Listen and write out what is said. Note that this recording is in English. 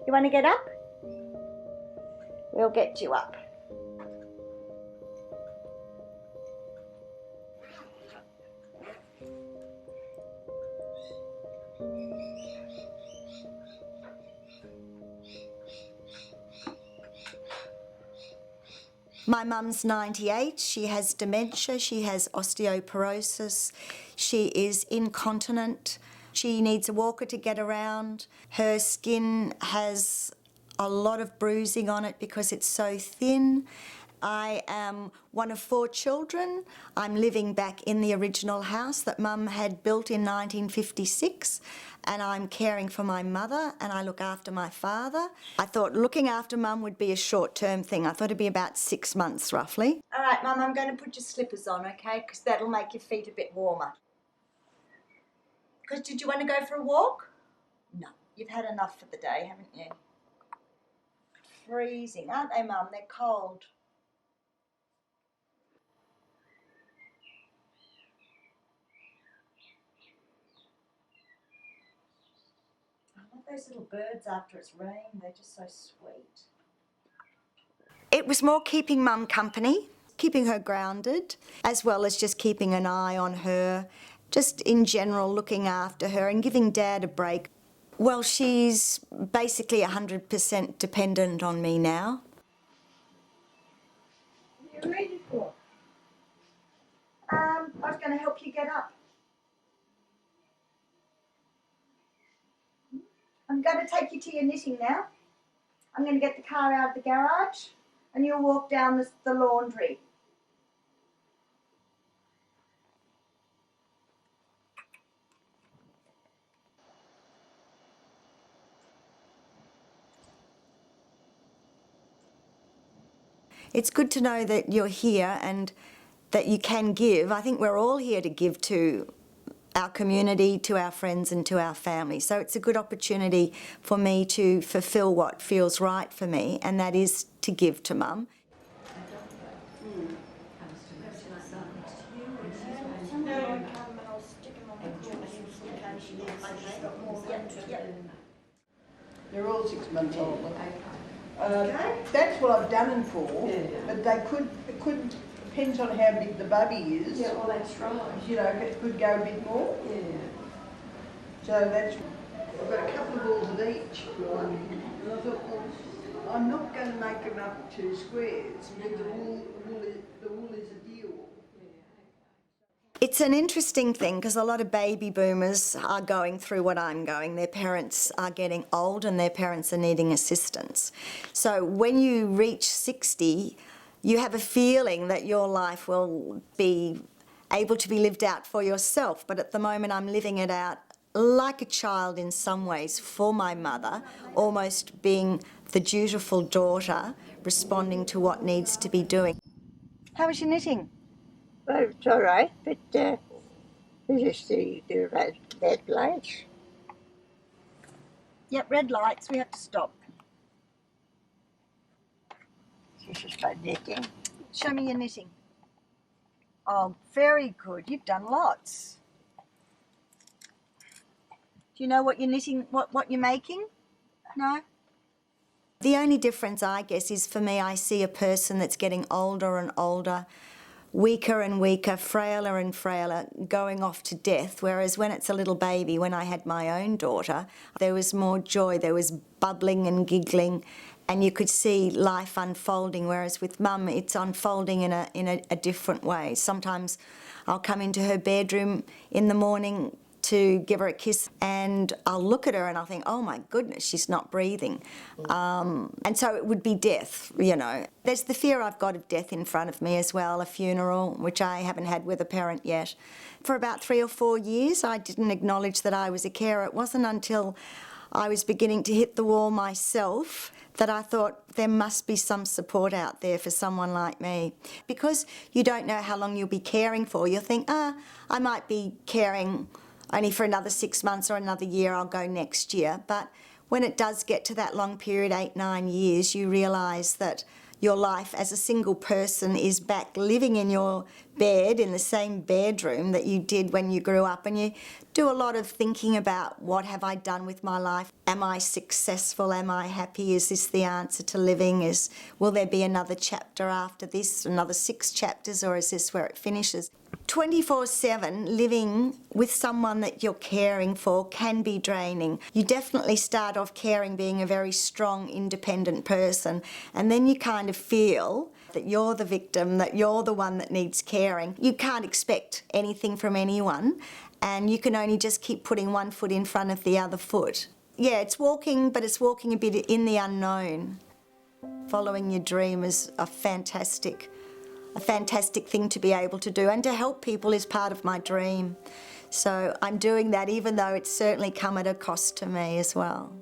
You want to get up? We'll get you up. My mum's 98, she has dementia, she has osteoporosis, she is incontinent, she needs a walker to get around, her skin has a lot of bruising on it because it's so thin. I am one of 4 children. I'm living back in the original house that Mum had built in 1956, and I'm caring for my mother and I look after my father. I thought looking after Mum would be a short-term thing. I thought it'd be about 6 months roughly. All right, Mum, I'm going to put your slippers on, okay, because that'll make your feet a bit warmer. Because did you want to go for a walk? No, you've had enough for the day, haven't you? Freezing, aren't they, Mum? They're cold. Those little birds after it's rained, they're just so sweet. It was more keeping Mum company, keeping her grounded, as well as just keeping an eye on her, just in general looking after her and giving Dad a break. Well, she's basically 100% dependent on me now. What are you ready for? I was going to help you get up. I'm going to take you to your knitting now. I'm going to get the car out of the garage and you'll walk down the laundry. It's good to know that you're here and that you can give. I think we're all here to give to our community, to our friends and to our family. So it's a good opportunity for me to fulfil what feels right for me, and that is to give to Mum. They're all 6 months old. That's what I've done them for, but they couldn't, depends on how big the bubby is. Yeah, well that's right. You know, it could go a bit more. Yeah. So that's, I've got a couple of balls of each. And I thought, well, I'm not going to make them up to squares, but the wool is a deal. It's an interesting thing because a lot of baby boomers are going through what I'm going. Their parents are getting old and their parents are needing assistance. So when you reach 60, you have a feeling that your life will be able to be lived out for yourself. But at the moment I'm living it out like a child in some ways for my mother, almost being the dutiful daughter, responding to what needs to be doing. How was your knitting? Well, it's all right, but this is the red lights. Yep, red lights, we have to stop. This is my knitting. Show me your knitting. Oh, very good. You've done lots. Do you know what you're knitting, what you're making? No? The only difference, I guess, is for me, I see a person that's getting older and older, weaker and weaker, frailer and frailer, going off to death, whereas when it's a little baby, when I had my own daughter, there was more joy, there was bubbling and giggling, and you could see life unfolding, whereas with Mum, it's unfolding in a different way. Sometimes I'll come into her bedroom in the morning to give her a kiss and I'll look at her and I'll think, oh my goodness, she's not breathing. And so it would be death, you know. There's the fear I've got of death in front of me as well, a funeral, which I haven't had with a parent yet. For about 3 or 4 years, I didn't acknowledge that I was a carer. It wasn't until I was beginning to hit the wall myself that I thought there must be some support out there for someone like me. Because you don't know how long you'll be caring for, you'll think, I might be caring only for another 6 months or another year, I'll go next year. But when it does get to that long period, 8, 9 years, you realise that your life as a single person is back living in your bed in the same bedroom that you did when you grew up, and you do a lot of thinking about what have I done with my life? Am I successful? Am I happy? Is this the answer to living? Will there be another chapter after this, another 6 chapters, or is this where it finishes? 24/7 living with someone that you're caring for can be draining. You definitely start off caring, being a very strong, independent person, and then you kind of feel that you're the victim, that you're the one that needs caring. You can't expect anything from anyone, and you can only just keep putting one foot in front of the other foot. Yeah, it's walking, but it's walking a bit in the unknown. Following your dream is a fantastic thing to be able to do, and to help people is part of my dream. So I'm doing that, even though it's certainly come at a cost to me as well.